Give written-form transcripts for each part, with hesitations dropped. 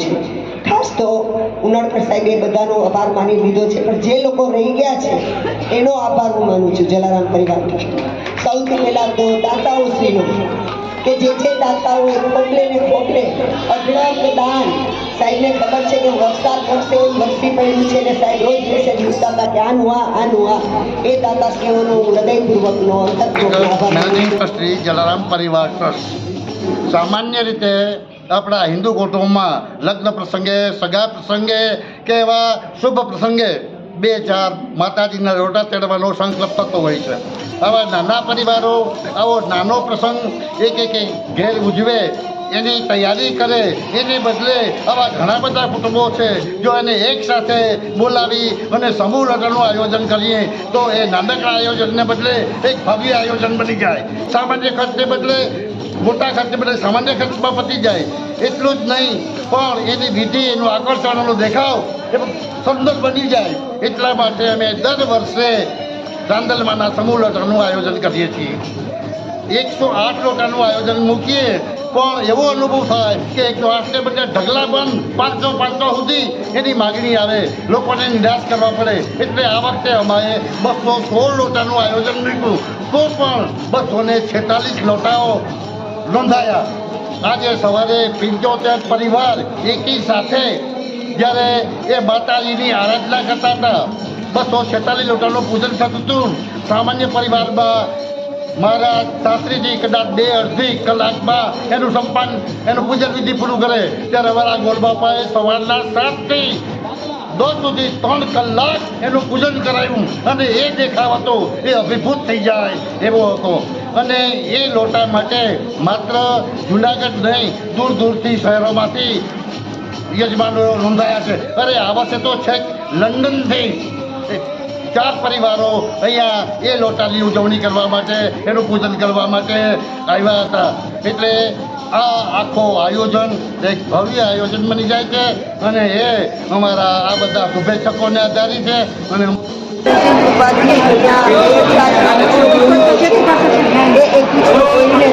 છે। ખાસ તો ઉનાળકર સાહેબે બધાનો આભાર માની લીધો છે, પણ જે લોકો રહી ગયા છે એનો આભાર હું માનું છું જલારામ પરિવાર ટ્રસ્ટ। સૌથી પહેલા તો દાતાઓશ્રીનો કે જે દાતાઓ કોકલે ને કોકલે અઢળક દાન, સાહેબને ખબર છે કે વરસાદ વરસે એમ વરસી પડ્યું છે ને સાહેબ રોજ મેસેજ મૂકતા હતા કે આનું આ એ દાતાશ્રીઓનો હૃદયપૂર્વકનો અંતરપૂર્વક આભાર મેનેજિંગ ટ્રસ્ટી જલારામ પરિવાર ટ્રસ્ટ સામાન્ય રીતે આપણા હિન્દુ કુટુંબમાં લગ્ન પ્રસંગે, સગા પ્રસંગે કે એવા શુભ પ્રસંગે 2-4 માતાજીના રોટા ચડવાનો સંકલ્પ થતો હોય છે। આવા નાના પરિવારો આવો નાનો પ્રસંગ એક ઘેર ઉજવે એની તૈયારી કરે, એને બદલે આવા ઘણા બધા કુટુંબો છે જો એને એક સાથે બોલાવી અને સમૂહ લગ્નનું આયોજન કરીએ તો એ નાનકડા આયોજનને બદલે એક ભવ્ય આયોજન બની જાય। સામાન્ય ખર્ચને બદલે મોટા ખર્ચને બદલે સામાન્ય ખર્ચમાં પતી જાય। એટલું જ નહીં પણ એની વિધિ, એનું આકર્ષણ, એનો દેખાવ એ સુંદર બની જાય। એટલા માટે અમે દર વર્ષે રાંદલમાના સમૂહ લગ્નનું આયોજન કરીએ છીએ। 108 લોટાનું આયોજન મૂકીએ પણ એવો અનુભવ થાય કે 108ને બદલે ઢગલા બંધ 500 સુધી એની માગણી આવે, લોકોને નિરાશ કરવા પડે। એટલે આ વખતે અમારે 216 લોટાનું આયોજન મૂક્યું તો પણ 246 લોટાઓ નોંધાયા। આજે સવારે 75 પરિવાર એકી સાથે જ્યારે એ માતાજીની આરાધના કરતા હતા, 246 લોટાનું પૂજન થતું હતું। સામાન્ય પરિવારમાં મારા શાસ્ત્રીજી કદાચ 2-2.5 કલાકમાં એનું સંપન્ન, એનું પૂજન વિધિ પૂરું કરે, ત્યારે અમારા ગોળબાપાએ સવારના 7થી 10 સુધી 3 કલાક એનું પૂજન કરાવ્યું અને એ દેખાવ હતો એ અભિભૂત થઈ જાય એવો હતો। અને એ લોટા માટે માત્ર જુનાગઢ નહીં, દૂર દૂરથી શહેરોમાંથી યજમાનો નોંધાયા છે। અરે આ વર્ષે તો છેક લંડનથી 4 પરિવારો અહીંયા એ લોટાની ઉજવણી કરવા માટે, એનું પૂજન કરવા માટે આવ્યા હતા। એટલે આ આખો આયોજન એક ભવ્ય આયોજન બની જાય છે અને એ અમારા આ બધા શુભેચ્છકોને આધારિત છે। અને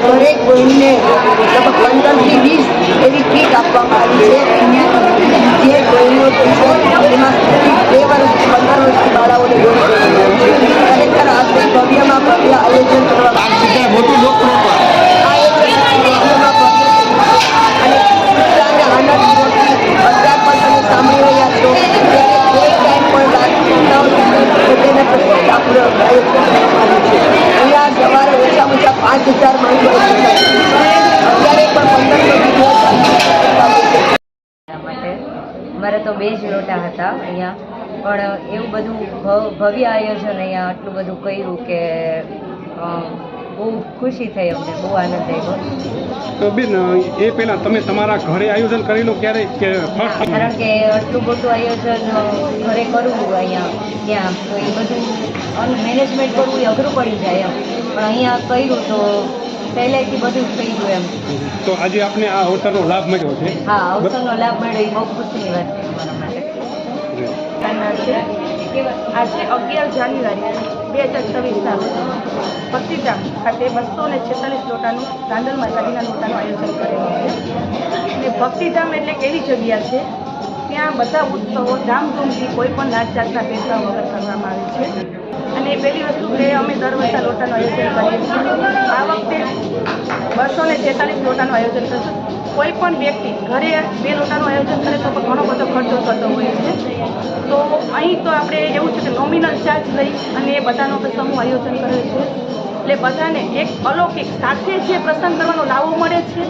દરેક બહેનને લગભગ 15 થી 20 એવી કીટ આપવામાં આવી છે। જે બહેનો એમાં 2 વર્ષથી 15 વર્ષથી બાળાઓને ખરેખર આ ભવ્યમાં ભવ્ય આયોજન કરવામાં અમારે તો 2 જ લોટા હતા અહીંયા, પણ એવું બધું ભવ્ય આયોજન અહીંયા આટલું બધું કર્યું કે બહુ ખુશી થઈ, અમને બહુ આનંદ આવ્યો। તો બેન, એ પહેલાં તમે તમારા ઘરે આયોજન કરેલું ક્યારે કે ફર્સ્ટ? કારણ કે આટલું મોટું આયોજન ઘરે કરવું અહીંયા ત્યાં તો એ બધું મેનેજમેન્ટ કરવું એ અઘરું પડી જાય એમ, પણ અહીંયા કર્યું તો પહેલેથી બધું થઈ ગયું એમ। તો આજે આપને આ અવસરનો લાભ મળ્યો છે? હા, અવસરનો લાભ મળ્યો એ બહુ ખુશીની વાત છે અમારા માટે। આજે 11 જાન્યુઆરી 2026ના ભક્તિધામ ખાતે 246 લોટાનું રાંદલ માતાજીના લોટાનું આયોજન કરેલું છે। અને ભક્તિધામ એટલે એવી જગ્યા છે ત્યાં બધા ઉત્સવો ધામધૂમથી કોઈ પણ નાત જાતના ભેદભાવ વગર કરવામાં આવે છે। અને પહેલી વસ્તુ કે અમે દર વર્ષે લોટાનું આયોજન કરીએ છીએ। આ વખતે 246 લોટાનું આયોજન કરશું। કોઈ પણ વ્યક્તિ ઘરે 2 લોટાનું આયોજન કરે તો પણ ઘણો બધો ખર્ચો થતો હોય છે, તો અહીં તો આપણે એવું છે કે નોમિનલ ચાર્જ લઈ અને એ બધાનો સમૂહ આયોજન કરે છે। એટલે બધાને એક અલૌકિક સાથે જે પ્રસંગ કરવાનો લાવો મળે છે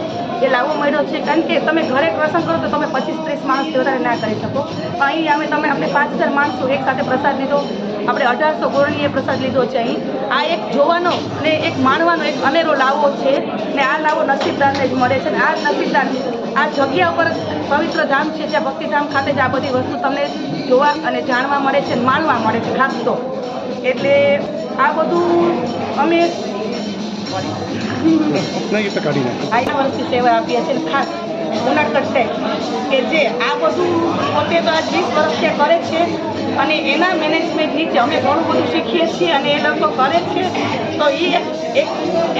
એ લાવો મળ્યો છે। કારણ કે તમે ઘરે પ્રસંગ કરો તો તમે 25-30 માણસથી વધારે ના કરી શકો, પણ અહીં આપણે 5000 માણસો એક સાથે પ્રસાદ લીધો, આપણે 1800 ગોળણીએ પ્રસાદ લીધો છે। અહીં આ એક જોવાનો અને એક માણવાનો એક અનેરો લાવો છે ને આ લાવો નસીબદારને જ મળે છે। ને આ નસીબદાર આ જગ્યા ઉપર પવિત્ર ધામ છે જ્યાં ભક્તિધામ ખાતે જ આ બધી વસ્તુ તમને જોવા અને જાણવા મળે છે, માણવા મળે છે ખાસ તો। એટલે આ બધું અમે આગલા વર્ષથી સેવા આપીએ છીએ। ખાસ જુનાગઢ સાહેબ કે જે આ બધું પોતે તો આજ 20 વર્ષથી કરે છે અને એના મેનેજમેન્ટ નીચે અમે ઘણું બધું શીખીએ છીએ અને એ લોકો કરે છે. તો એ એક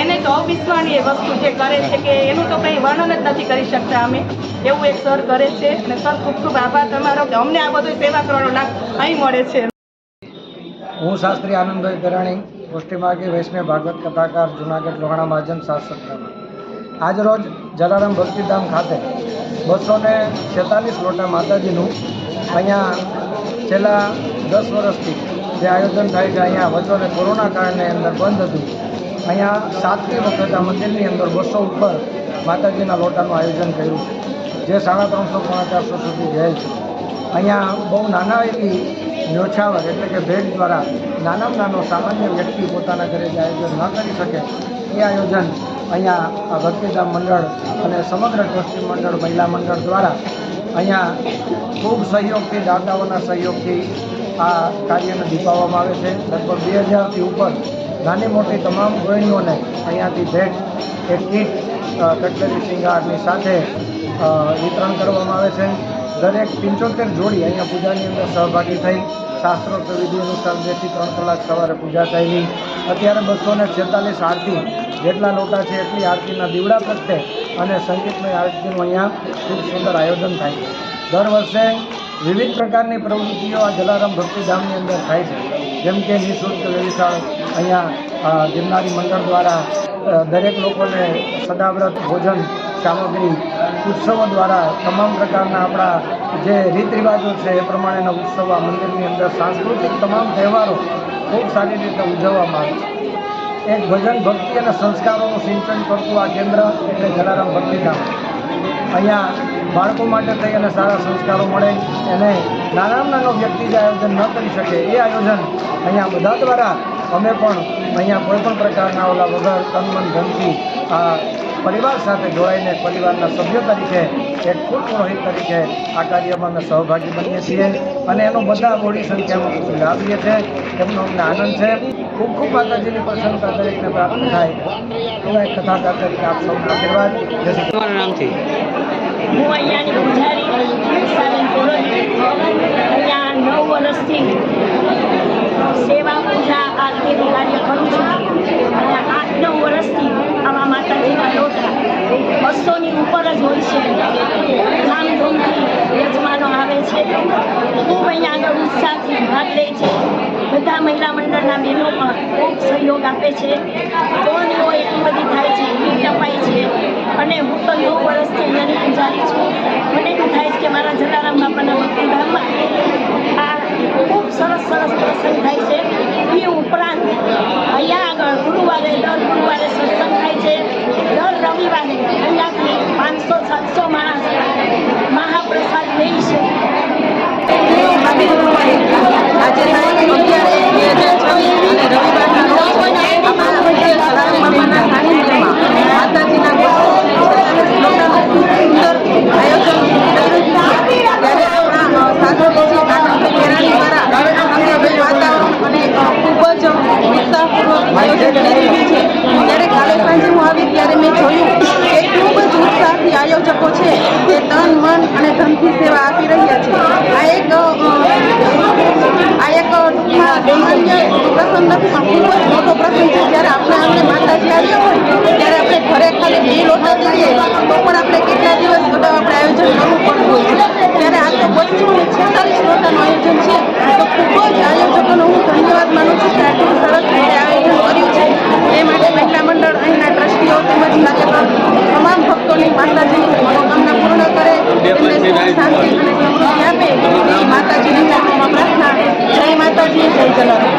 એને તો અવિસ્મરણીય વસ્તુ જે કરે છે કે એનું તો કંઈ વર્ણન જ નથી કરી શકતા અમે. એવું એક સર કરે છે અને સર ખૂબ ખૂબ આભાર તમારો કે અમને આ બધું સેવા કરવાનો લાભ અહીં મળે છે. હું શાસ્ત્રી આનંદભાઈ ગરાણી, પુષ્ટિમાર્ગી વૈષ્ણવ ભાગવત કથાકાર, જુનાગઢ લોહાણા મહાજન શાસ્ત્રમાં. આજ રોજ જલારામ ભક્તિધામ ખાતે 246 લોટા માતાજીનું અહીંયા છેલ્લા 10 વર્ષથી જે આયોજન થાય છે, અહીંયા વચ્ચે કોરોના કારણે અંદર બંધ હતું. અહીંયા 7મી વખત આ મંદિરની અંદર 200 ઉપર માતાજીના લોટાનું આયોજન કર્યું છે, જે 350-400 સુધી જાય છે. અહીંયા બહુ નાના એવી ન્યોછાવર એટલે કે ભેટ દ્વારા નાનામાં નાનો સામાન્ય વ્યક્તિ પોતાના ઘરે જે આયોજન ન કરી શકે એ આયોજન અહીંયા આ ભક્તિધામ મંડળ અને સમગ્ર ટ્રસ્ટી મંડળ, મહિલા મંડળ દ્વારા અહીંયા ખૂબ સહયોગથી, દાતાઓના સહયોગથી આ કાર્યને દીપાવવામાં આવે છે. લગભગ 2000થી ઉપર નાની મોટી તમામ ગૃહિણીઓને અહીંયાથી ભેટ, એક કીટ, કટલેરી શિંગારની સાથે વિતરણ કરવામાં આવે છે. દરેક 75 જોડી અહીંયા પૂજાની અંદર સહભાગી થઈ શાસ્ત્રોક્ત વિધિ અનુસાર 2 થી 3 કલાક સવારે પૂજા થયેલી. અત્યારે 246 આરતી જેટલા લોટા છે એટલી આરતીના દીવડા પ્રત્યે અને સંગીતમય આરતીનું અહીંયા ખૂબ સુંદર આયોજન થાય છે. દર વર્ષે વિવિધ પ્રકારની પ્રવૃત્તિઓ આ જલારામ ભક્તિધામની અંદર થાય છે, જેમ કે નિઃશુલ્ક વ્યવસાય અહીંયા ગિરનારી મંડળ દ્વારા દરેક લોકોને સદાવ્રત ભોજન સામગ્રી, ઉત્સવો દ્વારા તમામ પ્રકારના આપણા જે રીત રિવાજો છે એ પ્રમાણેના ઉત્સવ આ મંદિરની અંદર, સાંસ્કૃતિક તમામ તહેવારો ખૂબ સારી રીતે ઉજવવામાં આવે છે. એક ભજન, ભક્તિ અને સંસ્કારોનું સિંચન કરતું આ કેન્દ્ર એટલે જલારામ ભક્તિધામ. અહીંયા બાળકો માટે થઈ અને સારા સંસ્કારો મળે, એને નાનામાં નાનો વ્યક્તિ જે આયોજન ન કરી શકે એ આયોજન અહીંયા બધા દ્વારા અમે પણ અહીંયા કોઈપણ પ્રકારના ઓલા વગર તન મન ધનથી આ પરિવાર સાથે જોડાઈને પરિવારના સભ્ય તરીકે, એક કુલ પુરોહિત તરીકે આ કાર્યમાં અમે સહભાગી બનીએ છીએ અને એનો બધા મોટી સંખ્યામાં લાભ લે છે. એમનો અમને આનંદ છે. ખૂબ ખૂબ માતાજીની પ્રસન્નતા દરેકને પ્રાપ્ત થાય એવા એક કથાકાર તરીકે આપ સૌના આશીર્વાદ. તમારું નામ છે? હું અહીંયાની પૂજારી ઉષાબેન પુરોહિત. અહીંયા 9 વર્ષથી સેવા, પૂજા, આરતીનું કાર્ય કરું છું. અને 8-9 વર્ષથી આવા માતાજીના લોટા 200ની ઉપર જ હોય છે. ધામધૂમથી યજમાનો આવે છે. ખૂબ અહીંયા આગળ ઉત્સાહથી ભાગ લે છે. બધા મહિલા મંડળના બહેનો પણ ખૂબ સહયોગ આપે છે. તોડણીઓ એટલી બધી થાય છે, કીટ અપાય છે. અને હું તો 9 વર્ષથી અહીંયાની પૂજારી છું. મને એવું થાય છે કે મારા જલારામ બાપાના ભક્તિધામમાં આ ખૂબ સરસ પ્રસંગ થાય છે. એ ઉપરાંત અહીંયા આગળ દર ગુરુવારે સત્સંગ થાય છે. દર રવિવારે અહીંયાથી 500-700 માણસ મહાપ્રસાદ લે છે. આજે તારીખ 11/2024 અને રવિવારના રોજ આપણા જલારામ બાપાના સાનિધ્યમાં માતાજીના 246 લોટાનું સુંદર આયોજન થઈ રહ્યું છે. ત્યારે આપણા સાધુજી આનંદભાઈ કેરાણી દ્વારા સંગીતમય વાતાવરણ અને ખૂબ જ ઉત્સાહપૂર્વક આયોજન કરી રહ્યું છે. ત્યારે કાલે સાંજે હું આવી ત્યારે મેં જોયું કે એટલું બધું ઉત્સાહથી આયોજકો છે તે તન, મન અને ધનથી સેવા આપી રહ્યા છે. આ એક ટૂંકમાં સામાન્ય પ્રસંગ નથી, પણ ખૂબ જ મોટો પ્રસંગ છે. જ્યારે આપણે માતાજી આવ્યા હોય ત્યારે આપણે ઘરે ખાલી 2 લોટા જોઈએ તો પણ આપણે કેટલા દિવસ અગાઉ આપણે આયોજન કરવું પડતું હોય છે. ત્યારે આ તો 246 લોટાનું આયોજન છે. તો ખૂબ જ આયોજકોનો હું ધન્યવાદ માનું છું કે આટલું સરસ રીતે આયોજન કર્યું છે. એ માટે મહિલા મંડળ, અહીંના ટ્રસ્ટીઓ તેમજ કાર્યકર તમામ ભક્તોની માતાજીની મનોકામના પૂર્ણ કરે, તેમને સુખ, શાંતિ અને સમૃદ્ધિ આપે એવી માતાજીની ચરણોમાં પ્રાર્થના. જય માતાજી, જય જલારામ.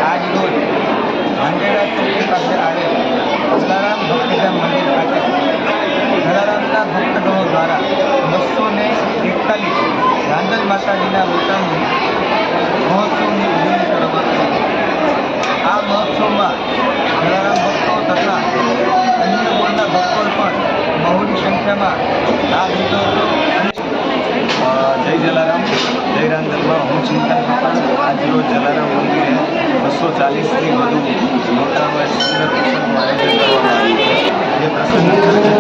આજ રોજ માંડેરા ચોકી પાસે આવેલ જલારામ ભક્તિધામ મંદિર ખાતે જલારામના ભક્તગણો દ્વારા 241 રાંદલ માતાજીના લોટાનું મહોત્સવની ઉજવણી કરવામાં આવી. આ મહોત્સવમાં જલારામ ભક્તો તથા અન્ય કુળના ભક્તો પણ બહુની સંખ્યામાં લાભ લીધો હતો. જય જલારામ, જય રાંદલમાં હું ચિંતન કપાલ. આજરોજ જલારામ મંદિરે 240થી વધુ મોટા સુંદર પ્રસંગનું આયોજન કરવામાં આવ્યું. જે પ્રસંગ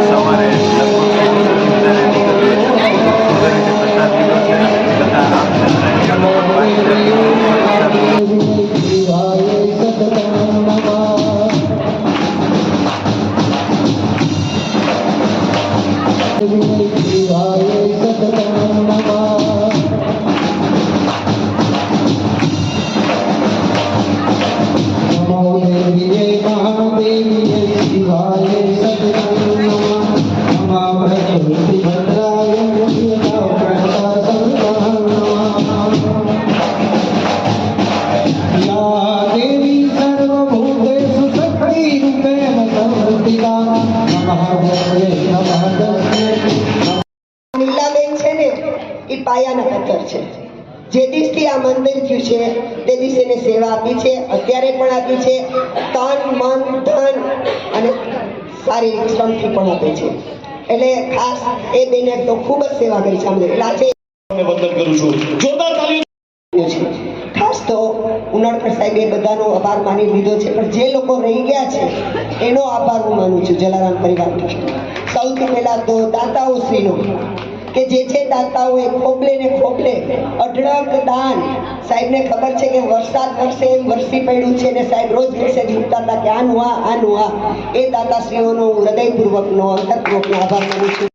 સવારે લગભગ 7 રીતે પ્રસાદ લીધો છે. નીલાબેન છે ને એ પાયાના પથ્થર છે. જે દિવસથી આ મંદિર થયું છે તે દિવસે એને સેવા આપી છે, અત્યારે પણ આપી છે, તન મન ધન અને શારીરિક શ્રમથી પણ આપે છે. એટલે ખાસ એ બેને તો ખૂબ જ સેવા કરી છે અમને. એટલે આજે વંદન કરું છું. જોરદાર તાળીઓ. ખાસ તો ઉનાળકર સાહેબે બધાનો આભાર માની લીધો છે, પણ જે લોકો રહી ગયા છે એનો આભાર હું માનું છું જલારામ પરિવાર ટ્રસ્ટ. સૌથી પહેલા તો દાતાઓશ્રીનો કે જે છે દાતાઓ એ ખોપલે ને ખોપલે અઢળક દાન. સાહેબને ખબર છે કે વરસાદ વરસે એમ વરસી પડ્યું છે ને સાહેબ રોજ મેસેજ મૂકતા હતા કે આનું આ એ દાતાશ્રીઓનો હું હૃદયપૂર્વકનો અંતરપૂર્વકનો આભાર માનું છું.